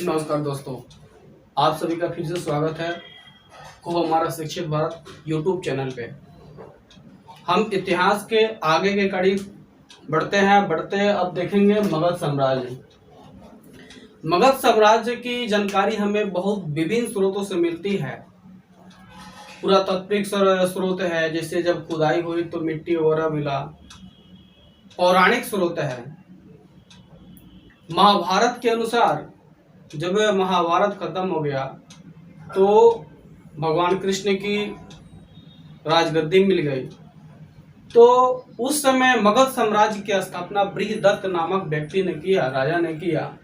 नमस्कार दोस्तों, आप सभी का फिर से स्वागत है को हमारा शिक्षित भारत यूट्यूब चैनल पे। हम इतिहास के आगे के कड़ी बढ़ते अब देखेंगे मगध साम्राज्य। मगध साम्राज्य की जानकारी हमें बहुत विभिन्न स्रोतों से मिलती है। पुरातात्विक स्रोत है, जैसे जब खुदाई हुई तो मिट्टी वगैरह मिला। पौराणिक स्रोत है, महाभारत के अनुसार जब महाभारत खत्म हो गया तो भगवान कृष्ण की राजगद्दी मिल गई। तो उस समय मगध साम्राज्य की स्थापना बृहदत्त नामक व्यक्ति ने किया, राजा ने किया।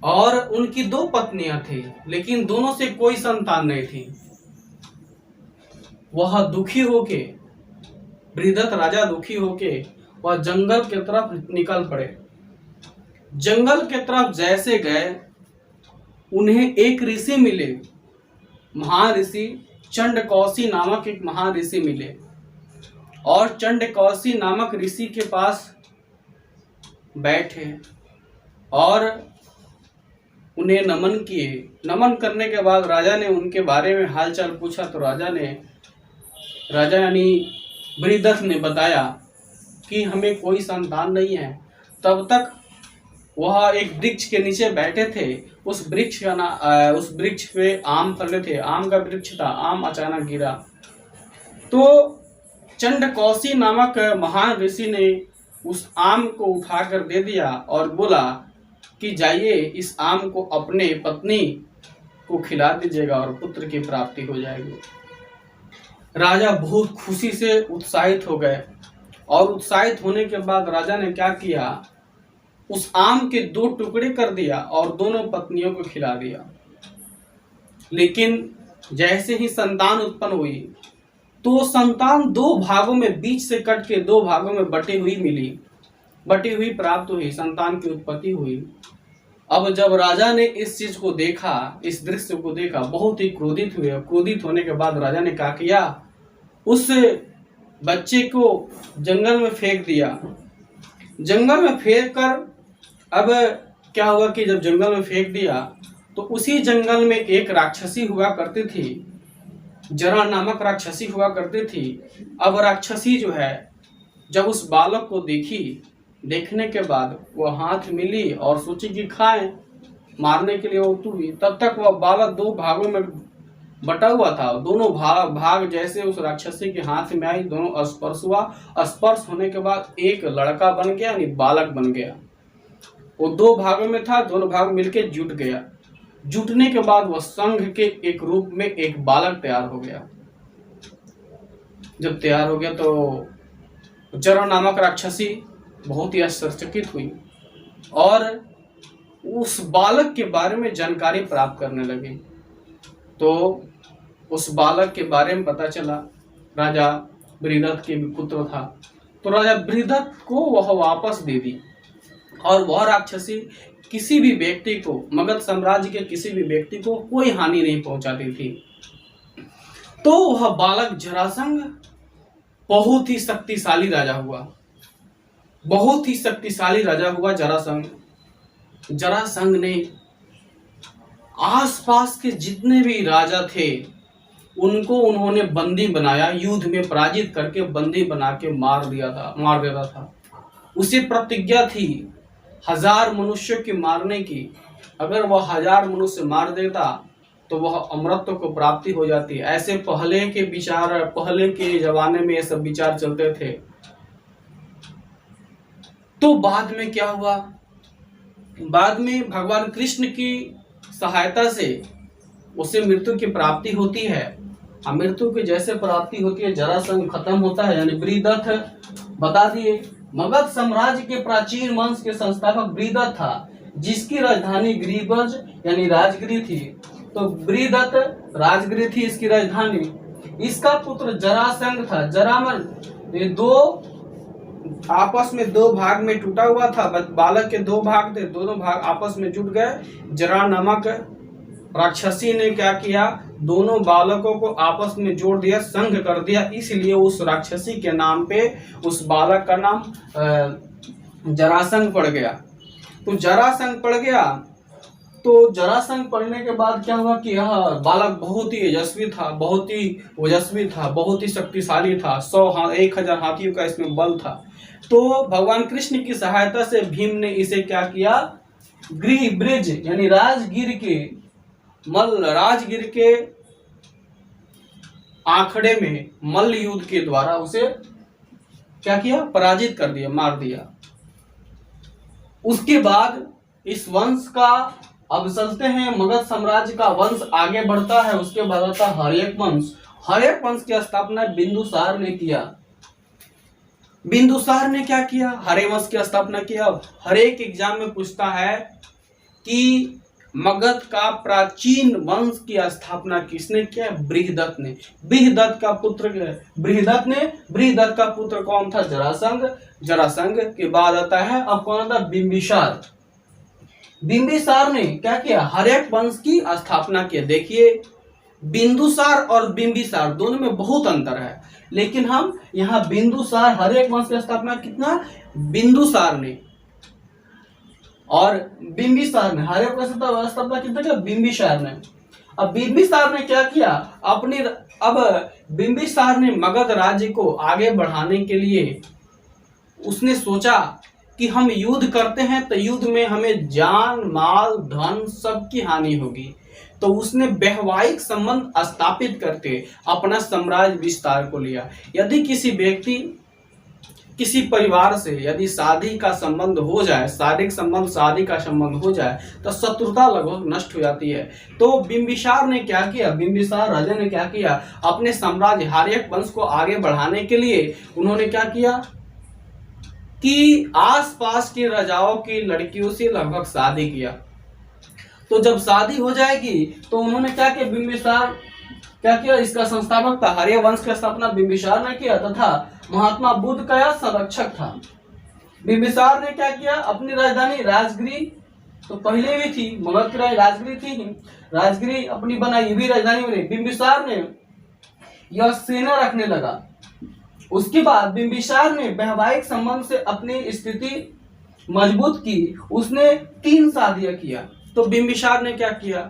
और उनकी दो पत्नियां थी, लेकिन दोनों से कोई संतान नहीं थी। वह दुखी होके, बृहदत्त राजा दुखी होके वह जंगल की तरफ निकल पड़े। जंगल के तरफ जैसे गए, उन्हें एक ऋषि मिले, महाऋषि चंडकौसी नामक एक महाऋषि मिले। और चंडकौसी नामक ऋषि के पास बैठे और उन्हें नमन किए। नमन करने के बाद राजा ने उनके बारे में हालचाल पूछा तो राजा यानी बृहदत्त ने बताया कि हमें कोई संतान नहीं है। तब तक वह एक वृक्ष के नीचे बैठे थे। उस वृक्ष पे आम फले थे, आम का वृक्ष था। आम अचानक गिरा तो चंडकौसी नामक महान ऋषि ने उस आम को उठाकर दे दिया और बोला कि जाइए इस आम को अपने पत्नी को खिला दीजिएगा और पुत्र की प्राप्ति हो जाएगी। राजा बहुत खुशी से उत्साहित हो गए और उत्साहित होने के बाद राजा ने क्या किया, उस आम के 2 टुकड़े कर दिया और दोनों पत्नियों को खिला दिया। लेकिन जैसे ही संतान उत्पन्न हुई तो संतान 2 भागों में, बीच से कट के 2 भागों में बटी हुई प्राप्त हुई, संतान की उत्पत्ति हुई। अब जब राजा ने इस चीज को देखा, इस दृश्य को देखा, बहुत ही क्रोधित हुए। क्रोधित होने के बाद राजा ने क्या किया, उस बच्चे को जंगल में फेंक दिया। जंगल में फेंक कर अब क्या हुआ कि जब जंगल में फेंक दिया तो उसी जंगल में एक राक्षसी हुआ करती थी, जरा नामक राक्षसी हुआ करती थी। अब राक्षसी जो है, जब उस बालक को देखने के बाद वो हाथ मिली और सोची कि खाएं, मारने के लिए वो हुई। तब तक वह बालक 2 भागों में बटा हुआ था। दोनों भाग जैसे उस राक्षसी के हाथ में आई, दोनों स्पर्श हुआ। स्पर्श होने के बाद एक लड़का बन गया, यानी बालक बन गया। वो 2 भागों में था, दोनों भाग मिलके जुट गया। जुटने के बाद वह संघ के एक रूप में एक बालक तैयार हो गया। जब तैयार हो गया तो जरा नामक राक्षसी बहुत ही आश्चर्यचकित हुई और उस बालक के बारे में जानकारी प्राप्त करने लगी। तो उस बालक के बारे में पता चला, राजा बृहदत्त के पुत्र था। तो राजा बृहदत्त को वह वापस दे दी और वह राक्षसी किसी भी व्यक्ति को, मगध साम्राज्य के किसी भी व्यक्ति को कोई हानि नहीं पहुंचाती थी। तो वह बालक जरासंध बहुत ही शक्तिशाली राजा हुआ, बहुत ही शक्तिशाली राजा हुआ जरासंध। जरासंध ने आसपास के जितने भी राजा थे उनको उन्होंने बंदी बनाया, युद्ध में पराजित करके बंदी बना के मार देता था। उसे प्रतिज्ञा थी 1000 मनुष्यों की मारने की। अगर वह 1000 मनुष्य मार देता तो वह अमरत्व को प्राप्ति हो जाती। ऐसे पहले के जमाने में ये सब विचार चलते थे। तो बाद में क्या हुआ, बाद में भगवान कृष्ण की सहायता से उसे मृत्यु की प्राप्ति होती है। मृत्यु की जैसे प्राप्ति होती है, जरासंध खत्म होता है। यानी बृहदत्त, बता दिए, मगध साम्राज्य के प्राचीन वंश के संस्थापक बृहदत्त था, जिसकी राजधानी गिरिब्रज यानी राजगिरी थी। तो बृहदत्त राजगिरी थी इसकी राजधानी। इसका पुत्र जरासंध था। जरामन ये 2 आपस में 2 भाग में टूटा हुआ था। बालक के 2 भाग थे, दोनों भाग आपस में जुट गए। जरा नामक राक्षसी ने क्या किया, दोनों बालकों को आपस में जोड़ दिया, संघ कर दिया। इसलिए उस राक्षसी के नाम पे उस बालक का नाम जरासंध पड़ गया। तो जरासंध पड़ गया तो जरासंध पढ़ने के बाद क्या हुआ कि यह बालक बहुत ही यशस्वी था, बहुत ही ओजस्वी था, बहुत ही शक्तिशाली था। 1,000 हाथियों का इसमें बल था। तो भगवान कृष्ण की सहायता से भीम ने इसे क्या किया, गृह ब्रिज यानी राजगीर के आंखड़े में मल्ल युद्ध के द्वारा उसे क्या किया, पराजित कर दिया, मार दिया। उसके बाद इस वंश का, अब चलते हैं, मगध साम्राज्य का वंश आगे बढ़ता है। उसके बाद आता हर्यक वंश। हर्यक वंश की स्थापना बिंदुसार ने किया। बिंदुसार ने क्या किया, हर्यक वंश की स्थापना किया। हर एक एग्जाम में पूछता है कि मगध का प्राचीन वंश की स्थापना किसने किया, बृहदत्त ने। बृहदत्त का पुत्र कौन था, जरासंध। जरासंध के बाद आता है, अब कौन आता, बिंबिसार। बिंबिसार ने क्या किया, हर्यक वंश की स्थापना की। देखिए बिंदुसार और बिंबिसार दोनों में बहुत अंतर है, लेकिन हम यहाँ बिंदुसार हर्यक वंश की स्थापना कितना, बिंदुसार ने, और बिंबिसार ने हर्यक वंश की स्थापना कितना किया, बिंबिसार ने। अब बिंबिसार ने क्या किया, अब बिंबिसार ने मगध राज्य को आगे बढ़ाने के लिए उसने सोचा कि हम युद्ध करते हैं तो युद्ध में हमें जान माल धन सबकी हानि होगी। तो उसने वैवाहिक संबंध स्थापित करके अपना साम्राज्य विस्तार को लिया। यदि किसी व्यक्ति, किसी परिवार से यदि शादी का संबंध हो जाए, शारीरिक संबंध, शादी का संबंध हो जाए, तो शत्रुता लगभग नष्ट हो जाती है। तो बिंबिसार ने क्या किया, बिंबिसार राजा ने क्या किया, अपने साम्राज्य हर्यक वंश को आगे बढ़ाने के लिए उन्होंने क्या किया कि आसपास के राजाओं की लड़कियों से लगभग शादी किया। तो जब शादी हो जाएगी तो उन्होंने क्या किया, बिंबिसार क्या किया, इसका संस्थापक था, हर्यक वंश की स्थापना बिंबिसार ने किया तथा महात्मा बुद्ध का यह संरक्षक था। बिंबिसार ने क्या किया, अपनी राजधानी राजगिरी, तो पहले भी थी मगध की राजगिरी थी, राजगिरी अपनी बनाई, ये भी राजधानी बनी। बिंबिसार ने यह सेना रखने लगा। उसके बाद बिंबिसार ने वैवाहिक संबंध से अपनी स्थिति मजबूत की। उसने 3 शादियां किया। तो बिंबिसार ने क्या किया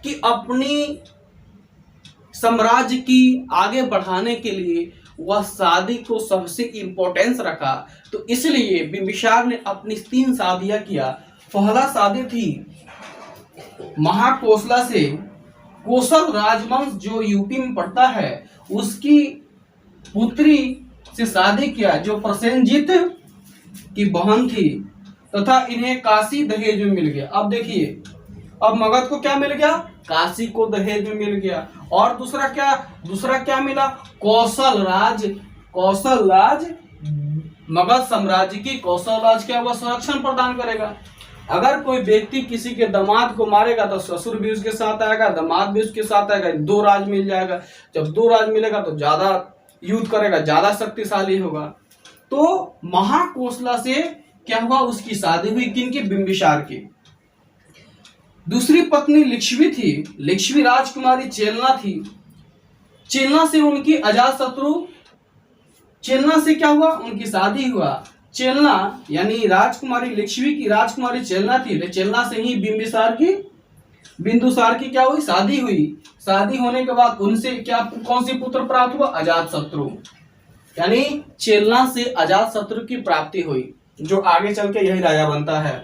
कि अपनी साम्राज्य की आगे बढ़ाने के लिए वह शादी को सबसे इंपॉर्टेंस रखा। तो इसलिए बिंबिसार ने अपनी 3 शादियां किया। पहला शादी थी महाकोसला से, कोसल राजवंश जो यूपी में पड़ता है, उसकी पुत्री से शादी किया जो प्रसेनजीत की बहन थी, तथा इन्हें काशी दहेज में मिल गया। अब देखिए, अब मगध को क्या मिल गया, काशी को दहेज में मिल गया। और दूसरा क्या मिला, कौशल राज मगध साम्राज्य की कौशल राज क्या हुआ, संरक्षण प्रदान करेगा। अगर कोई व्यक्ति किसी के दामाद को मारेगा तो ससुर भी उसके साथ आएगा, दामाद भी उसके साथ आएगा, 2 राज मिल जाएगा। जब 2 राज मिलेगा तो ज्यादा युद्ध करेगा, ज्यादा शक्तिशाली होगा। तो महाकोसला से क्या हुआ, उसकी शादी हुई, किनकी, बिंबिसार की। दूसरी पत्नी लिच्छवी थी, लिच्छवी राजकुमारी चेलना थी। चेलना से उनकी अजातशत्रु, चेलना से क्या हुआ, उनकी शादी हुआ। चेलना यानी राजकुमारी लिच्छवी की राजकुमारी चेलना थी, तो चेलना से ही बिंदुसार की क्या हुई, शादी हुई। शादी होने के बाद उनसे क्या, कौन सी पुत्र प्राप्त हुआ, अजातशत्रु। यानी चेलना से अजातशत्रु की प्राप्ति हुई, जो आगे चल के यही राजा बनता है।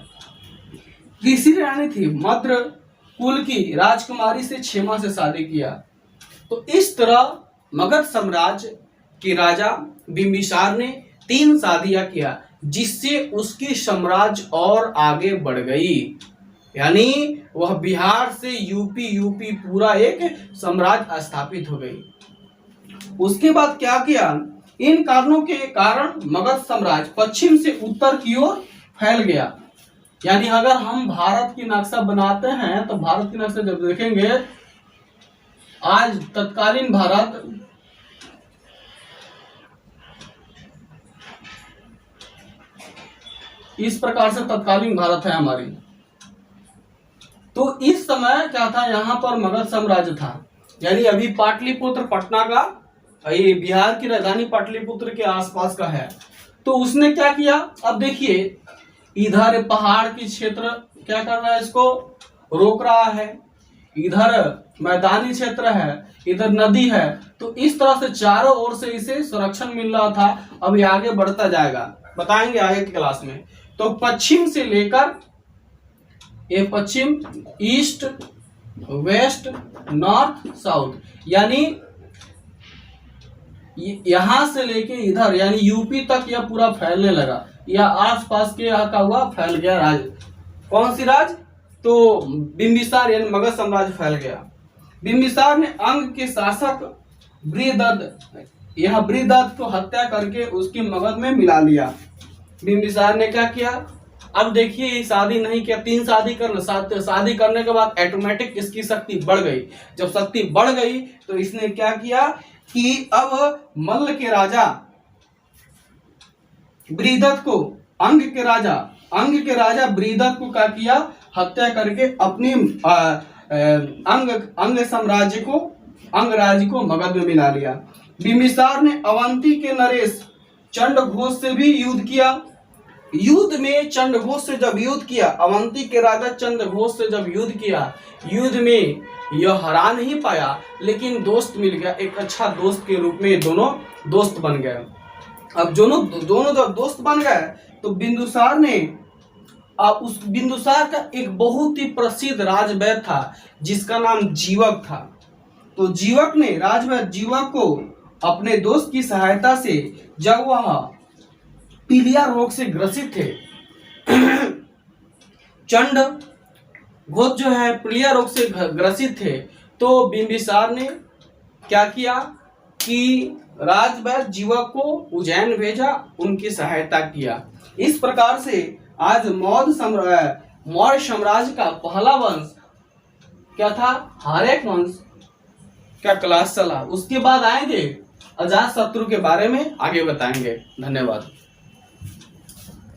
तीसरी रानी थी मद्र कुल की राजकुमारी से क्षेमा से शादी किया। तो इस तरह मगध साम्राज्य के राजा बिंबिसार ने 3 शादियां किया, जिससे उसकी साम्राज्य और आगे बढ़ गई। यानी वह बिहार से यूपी पूरा एक साम्राज्य स्थापित हो गई। उसके बाद क्या किया, इन कारणों के कारण मगध साम्राज्य पश्चिम से उत्तर की ओर फैल गया। यानी अगर हम भारत की नक्शा बनाते हैं तो भारत की नक्शा जब देखेंगे, आज तत्कालीन भारत इस प्रकार से तत्कालीन भारत है हमारी। तो इस समय क्या था, यहाँ पर मगध साम्राज्य था। यानी अभी पाटलिपुत्र पटना का, ये बिहार की राजधानी पाटलिपुत्र के आसपास का है। तो उसने क्या किया, अब देखिए इधर पहाड़ की क्षेत्र क्या कर रहा है, इसको रोक रहा है, इधर मैदानी क्षेत्र है, इधर नदी है, तो इस तरह से चारों ओर से इसे संरक्षण मिल रहा था। अब ये आगे बढ़ता जाएगा, बताएंगे आगे की क्लास में। तो पश्चिम से लेकर ये पश्चिम, ईस्ट, वेस्ट, नॉर्थ, साउथ, यानी यहां से लेके इधर यानी यूपी तक यह पूरा फैलने लगा, या आसपास के यहाँ का हुआ फैल गया राज। कौन सी राज? तो बिंबिसार यानी मगध साम्राज्य फैल गया। बिंबिसार ने अंग के शासक बृहदत्त, यह बृहदत्त को हत्या करके उसकी मगध में मिला लिया। बिंबिसार ने क्या किया? अब देखिए, शादी नहीं किया, 3 शादी कर, शादी करने के बाद ऑटोमेटिक इसकी शक्ति बढ़ गई। जब शक्ति बढ़ गई तो इसने क्या किया कि अब मल्ल के राजा बृहदत्त को, अंग के राजा बृहदत्त को क्या किया? हत्या करके अपनी अंग साम्राज्य को, अंग राज्य को मगध में मिला लिया। बिंबिसार ने अवंती के नरेश चंडघोष से भी युद्ध किया। युद्ध में चंडघोष से जब युद्ध किया, अवंती के राजा चंडघोष से जब युद्ध किया, युद्ध में यह हरा नहीं पाया, लेकिन दोस्त मिल गया। एक अच्छा दोस्त के रूप में दोनों दोस्त बन गए। अब दोनों जब दोस्त बन गए तो बिंदुसार ने उस बिंदुसार का एक बहुत ही प्रसिद्ध राजवैद्य था जिसका नाम जीवक था। तो जीवक ने, राजवैद्य जीवक को अपने दोस्त की सहायता से, जब वह पीलिया रोग से ग्रसित थे, चंड घोष जो है पीलिया रोग से ग्रसित थे, तो बिंबिसार ने क्या किया कि राजवैद्य जीवक को उज्जैन भेजा, उनकी सहायता किया। इस प्रकार से आज मौर्य साम्राज्य का पहला वंश क्या था? हार्यक वंश का क्लास चला। उसके बाद आएंगे अजातशत्रु के बारे में, आगे बताएंगे। धन्यवाद।